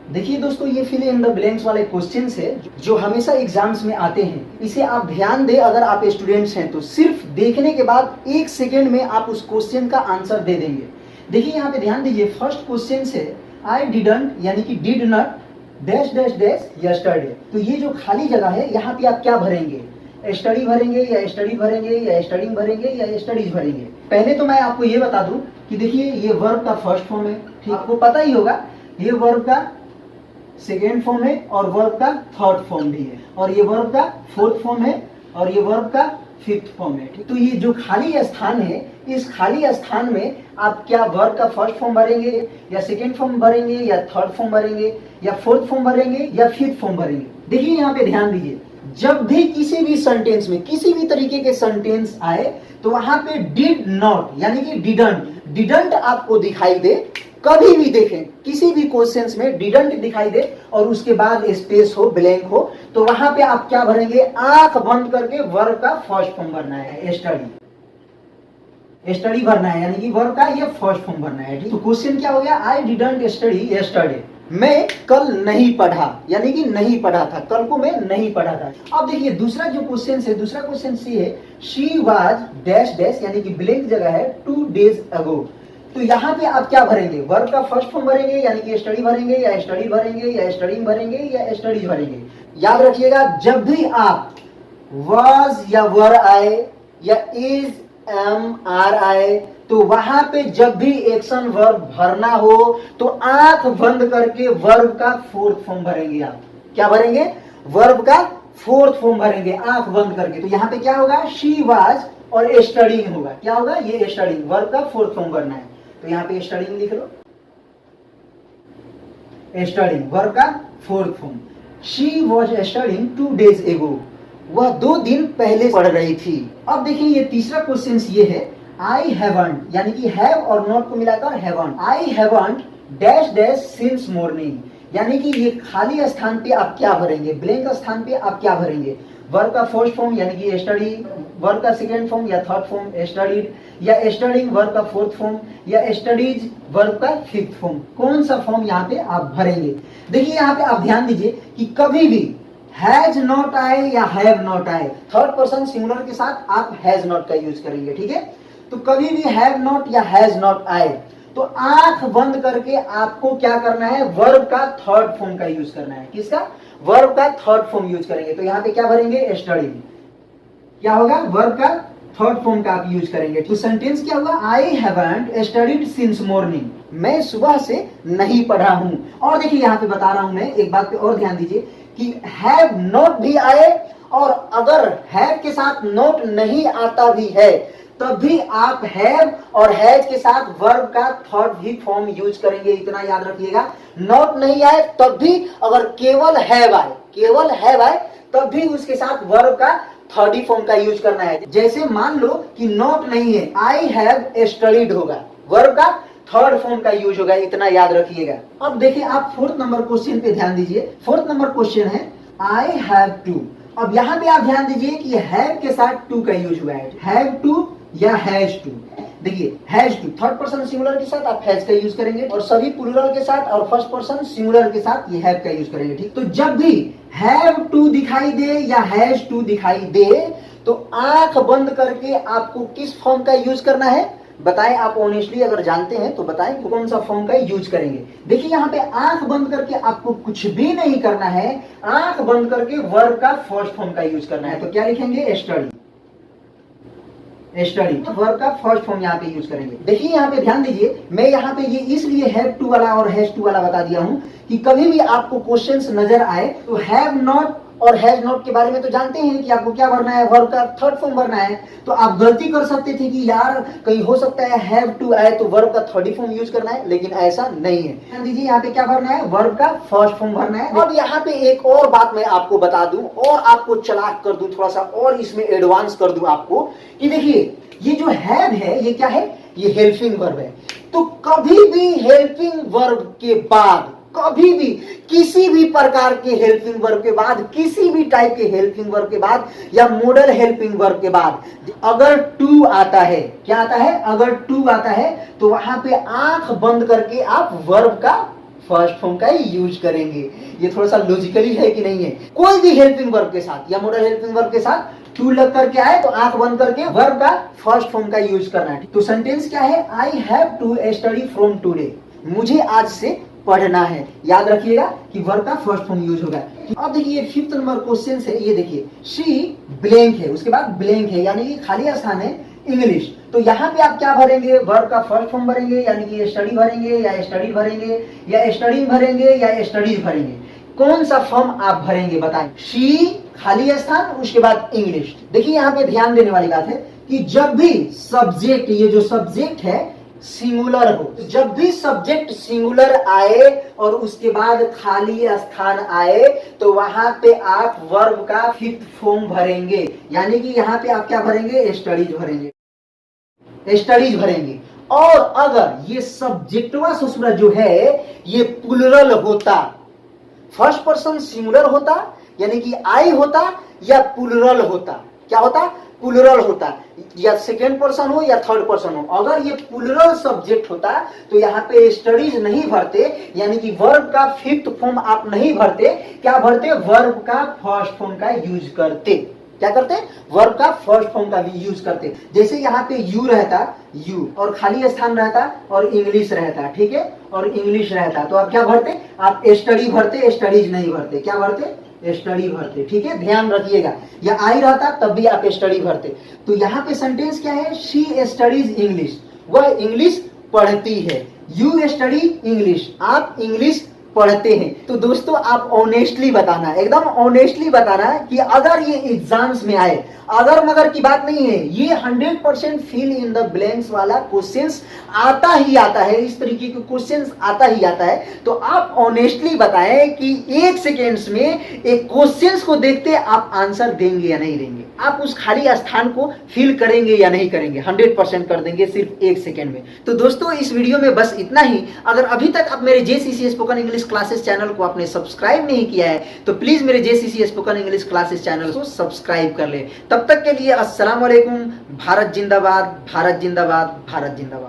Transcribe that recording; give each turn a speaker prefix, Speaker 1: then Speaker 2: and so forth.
Speaker 1: देखिए दोस्तों, ये फिल इन द ब्लैंक्स वाले क्वेश्चंस है जो हमेशा एग्जाम्स में आते हैं। इसे आप ध्यान दें, अगर आप स्टूडेंट्स हैं तो सिर्फ देखने के बाद 1 सेकेंड में आप उस क्वेश्चन का आंसर दे देंगे। देखिए यहाँ पे ध्यान दीजिए, फर्स्ट क्वेश्चन है आई डिडंट यानी कि did not dash dash dash yesterday. तो ये जो खाली जगह है यहाँ पे आप क्या भरेंगे? स्टडी भरेंगे या स्टडी भरेंगे या स्टडिंग भरेंगे या स्टडीज भरेंगे? पहले तो मैं आपको ये बता दूं कि देखिए ये वर्ब का फर्स्ट फॉर्म है, ठीक, आपको पता ही होगा। ये वर्ब का सेकेंड फॉर्म है और वर्ब का थर्ड फॉर्म भी है, और ये वर्ब का फोर्थ फॉर्म है और ये वर्ब का फिफ्थ फॉर्म है। तो ये जो खाली स्थान है, इस खाली स्थान में आप क्या वर्ब का फर्स्ट फॉर्म भरेंगे या सेकेंड फॉर्म भरेंगे या थर्ड फॉर्म भरेंगे या फोर्थ फॉर्म भरेंगे या फिफ्थ फॉर्म भरेंगे? देखिए यहाँ पे ध्यान दीजिए, जब भी किसी भी सेंटेंस में किसी भी तरीके के सेंटेंस आए तो वहां पे डिड नॉट यानी कि डिडंट आपको दिखाई दे, कभी भी देखें किसी भी क्वेश्चंस में डिडंट दिखाई दे और उसके बाद स्पेस हो, ब्लैंक हो, तो वहां पे आप क्या भरेंगे? आंख बंद करके वर्ब का फर्स्ट फॉर्म भरना है, स्टडी भरना है, यानी कि वर्ब का ये फर्स्ट फॉर्म भरना है। तो क्वेश्चन क्या हो गया? I didn't study yesterday. मैं कल नहीं पढ़ा, यानी कि नहीं पढ़ा था, कल को मैं नहीं पढ़ा था। अब देखिए दूसरा जो क्वेश्चन है, दूसरा क्वेश्चन सी है शी वाज डैश डैश यानी कि ब्लैंक जगह है 2 days ago। तो यहाँ पे आप क्या भरेंगे? वर्ब का फर्स्ट फॉर्म भरेंगे यानी कि स्टडी भरेंगे या स्टडी भरेंगे या स्टडिंग भरेंगे या स्टडीज भरेंगे? याद रखिएगा, जब भी आप वाज या वर आए या इज एम आर आए तो वहां पे जब भी एक्शन वर्ब भरना हो तो आंख बंद करके वर्ब का फोर्थ फॉर्म भरेंगे। आप क्या भरेंगे? वर्ब का फोर्थ फॉर्म भरेंगे आंख बंद करके। तो यहाँ पे क्या होगा? शी वाज और स्टडीइंग होगा। क्या होगा? ये स्टडीइंग, वर्ब का फोर्थ फॉर्म भरना है। तो यहाँ पे स्टडीइंग लिख लो, स्टडीइंग वर्ब का fourth form. She was studying 2 days ago, वह 2 दिन पहले पढ़ रही थी। अब देखिए ये तीसरा क्वेश्चन ये है आई हैवंट यानी कि हैव और नॉट को मिलाकर haven't. I haven't dash dash since morning, यानी कि ये खाली स्थान पे आप क्या भरेंगे? ब्लैंक स्थान पे आप क्या भरेंगे? वर्ब का फर्स्ट फॉर्म यानी कि स्टडी, वर्ब का सेकेंड फॉर्म या थर्ड फॉर्म स्टडीड, या स्टडिंग वर्ब का फोर्थ फॉर्म, या स्टडीज वर्ब का फिफ्थ फॉर्म? कौन सा फॉर्म यहाँ पे आप भरेंगे? देखिए यहाँ पे आप ध्यान दीजिए कि कभी भी हैज नॉट आए या हैव नॉट आए, थर्ड पर्सन सिंगुलर के साथ आप हैज नॉट का यूज करेंगे, ठीक है? तो कभी भी हैव नॉट या हैज नॉट आए तो आंख बंद करके आपको क्या करना है? वर्ब का थर्ड फॉर्म का यूज करना है। किसका? वर्ब का थर्ड फॉर्म यूज करेंगे। तो यहाँ पे क्या भरेंगे? स्टडी। क्या होगा? वर्ब का थर्ड फॉर्म का आप यूज करेंगे। तो सेंटेंस क्या होगा? I haven't studied since morning, मैं सुबह से नहीं पढ़ा हूं। और देखिए यहाँ पे बता रहा हूं मैं, एक बात पे और ध्यान दीजिए कि हैव नॉट भी आए और अगर हैव के साथ नॉट नहीं आता भी है तब भी आप हैव और हैज के साथ वर्ब का थर्ड ही फॉर्म यूज करेंगे। इतना याद रखिएगा, नॉट नहीं आए तब भी, अगर केवल हैव आए तब भी उसके साथ वर्ब का थर्ड ही फॉर्म का यूज करना है। जैसे मान लो कि नॉट नहीं है, आई हैव स्टडीड होगा, वर्ब का थर्ड फॉर्म का यूज होगा। इतना याद रखिएगा। अब देखिए आप फोर्थ नंबर क्वेश्चन पे ध्यान दीजिए। फोर्थ नंबर क्वेश्चन है आई हैव टू। अब यहाँ पे आप ध्यान दीजिए कि हैव के साथ टू का यूज हुआ है, हैव टू या हैज टू। देखिए has to third person singular के साथ आप हैज का यूज करेंगे और सभी प्लूरल के साथ और फर्स्ट पर्सन सिंगुलर के साथ ये हैव का यूज करेंगे, ठीक? तो जब भी हैव टू दिखाई दे या हैज टू दिखाई दे तो आंख बंद करके आपको किस फॉर्म का यूज करना है? बताएं आप ऑनेस्टली, अगर जानते हैं तो बताएं कि कौन सा फॉर्म का यूज करेंगे। देखिए यहाँ पे आंख बंद करके आपको कुछ भी नहीं करना है, आंख बंद करके वर्ब का फर्स्ट फॉर्म का यूज करना है। तो क्या लिखेंगे? स्टडी वर्ब का फर्स्ट फॉर्म यहाँ पे यूज करेंगे। देखिए यहाँ पे ध्यान दीजिए, मैं यहाँ पे ये इसलिए हैव टू वाला और हैज टू वाला बता दिया हूँ कि कभी भी आपको क्वेश्चंस नजर आए तो हैव नॉट और हैज नॉट के बारे में तो जानते हैं कि आपको क्या भरना है? वर्ब का थर्ड फॉर्म भरना है। तो आप गलती कर सकते थे कि यार कहीं हो सकता है हैव टू आए तो वर्ब का थर्ड फॉर्म यूज करना है, लेकिन ऐसा नहीं है। ध्यान दीजिए यहाँ पे क्या भरना है? वर्ब का फर्स्ट फॉर्म भरना है। अब यहाँ पे एक और बात मैं आपको बता दूं और आपको चालाक कर दूं, थोड़ा सा और इसमें एडवांस कर दूं आपको, कि देखिए ये जो हैव है ये क्या है? ये हेल्पिंग वर्ब है। तो कभी भी हेल्पिंग वर्ब के बाद, कभी भी किसी भी प्रकार के हेल्पिंग वर्ब के बाद, किसी भी टाइप के हेल्पिंग वर्ब के बाद या मॉडल हेल्पिंग वर्ब के बाद अगर टू आता है, क्या आता है? अगर टू आता है तो वहां पे आंख बंद करके आप वर्ब का फर्स्ट फॉर्म का ही यूज करेंगे। ये थोड़ा सा लॉजिकली है कि नहीं है। कोई भी हेल्पिंग वर्ब के साथ या मॉडल हेल्पिंग वर्ब के साथ टू लग करके आए तो आंख बंद करके वर्ब का फर्स्ट फॉर्म का यूज करना है। तो सेंटेंस क्या है, I have to study from today, मुझे आज से पढ़ना है। याद रखिएगा कि वर्ब का फर्स्ट फॉर्म यूज होगा। अब देखिए 5th नंबर क्वेश्चन है, ये देखिए शी ब्लैंक है, उसके बाद ब्लैंक है यानी कि खाली स्थान है इंग्लिश। तो यहाँ पे आप क्या भरेंगे, वर्ब का फर्स्ट फॉर्म भरेंगे यानी कि स्टडी भरेंगे या स्टडी भरेंगे या स्टडी भरेंगे या स्टडीज भरेंगे। कौन सा फॉर्म आप भरेंगे बताएं। शी खाली स्थान उसके बाद इंग्लिश। देखिए यहाँ पे ध्यान देने वाली बात है कि जब भी सब्जेक्ट, ये जो सब्जेक्ट है सिंगुलर हो, जब भी सब्जेक्ट सिंगुलर आए और उसके बाद खाली स्थान आए तो वहां पे आप वर्ब का 5th फॉर्म भरेंगे यानी कि यहाँ पे आप क्या भरेंगे, स्टडीज भरेंगे, स्टडीज भरेंगे। और अगर ये सब्जेक्टवा ससुरा जो है ये प्लुरल होता, फर्स्ट पर्सन सिंगुलर होता यानी कि आई होता या प्लुरल होता, क्या होता, प्लुरल होता, या सेकेंड पर्सन हो या थर्ड पर्सन हो। अगर ये प्लुरल सब्जेक्ट होता तो यहाँ पे स्टडीज नहीं भरते यानी कि वर्ब का 5th फॉर्म आप नहीं भरते, क्या भरते, वर्ब का फर्स्ट फॉर्म का यूज करते। क्या करते, वर्ब का फर्स्ट फॉर्म का भी यूज करते। जैसे यहाँ पे यू रहता, यू और खाली स्थान रहता और इंग्लिश रहता, ठीक है, और इंग्लिश रहता तो आप क्या भरते, आप स्टडी भरते, स्टडीज नहीं भरते। क्या भरते, स्टडी भरते, ठीक है, ध्यान रखिएगा। या आई रहता तब भी आप स्टडी भरते। तो यहाँ पे सेंटेंस क्या है, शी स्टडीज इंग्लिश, वह इंग्लिश पढ़ती है। यू स्टडी इंग्लिश, आप इंग्लिश पढ़ते हैं। तो दोस्तों आप ऑनेस्टली बताना, एकदम ऑनेस्टली बताना कि अगर ये एग्जाम्स में आए, अगर मगर की बात नहीं है, ये 100% फिल इन द ब्लैंक्स वाला क्वेश्चंस आता ही आता है, इस तरीके के क्वेश्चंस आता ही आता है। तो आप ऑनेस्टली बताएं कि 1 सेकेंड्स में एक क्वेश्चंस को देखते आप आंसर देंगे या नहीं देंगे, आप उस खाली स्थान को फिल करेंगे या नहीं करेंगे। 100% कर देंगे सिर्फ 1 सेकेंड में। तो दोस्तों इस वीडियो में बस इतना ही। अगर अभी तक आप मेरे JCC spoken English classes channel को आपने सब्सक्राइब नहीं किया है तो प्लीज मेरे JCC spoken English classes channel को सब्सक्राइब कर ले। तब तक के लिए अस्सलाम वालेकुम। भारत जिंदाबाद, भारत जिंदाबाद, भारत जिंदाबाद।